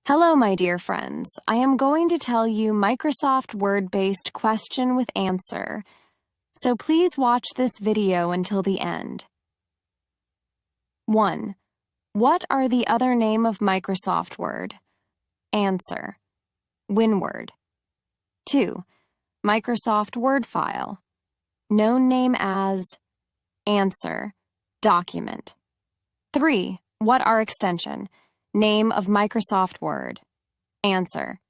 Hello, my dear friends. I am going to tell you Microsoft Word-based question with answer, so please watch this video until the end. 1. What are the other name of Microsoft Word? Answer: WinWord. 2. Microsoft Word file, known name as? Answer: document. 3. What are extension? Name of Microsoft Word. Answer: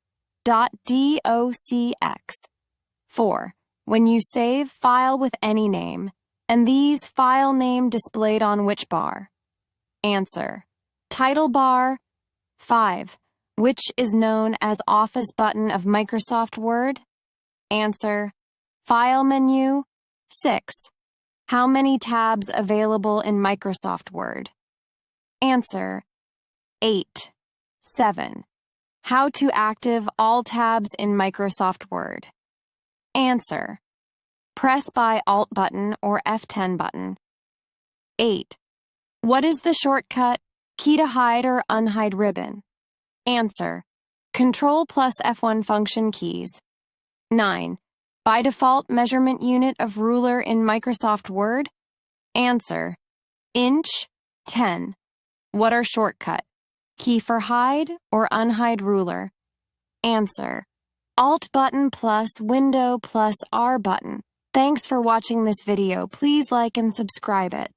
.docx. 4. When you save file with any name, and these file name displayed on which bar? Answer: title bar. 5. Which is known as Office button of Microsoft Word? Answer: File menu. 6. How many tabs available in Microsoft Word? Answer: 8. 7. How to active all tabs in Microsoft Word? Answer: press by Alt button or F10 button. 8. What is the shortcut, key to hide or unhide ribbon? Answer: Control plus F1 function keys. 9. By default measurement unit of ruler in Microsoft Word? Answer: inch. 10. What are shortcut, key for hide or unhide ruler? Answer: Alt button plus Window plus R button. Thanks for watching this video. Please like and subscribe it.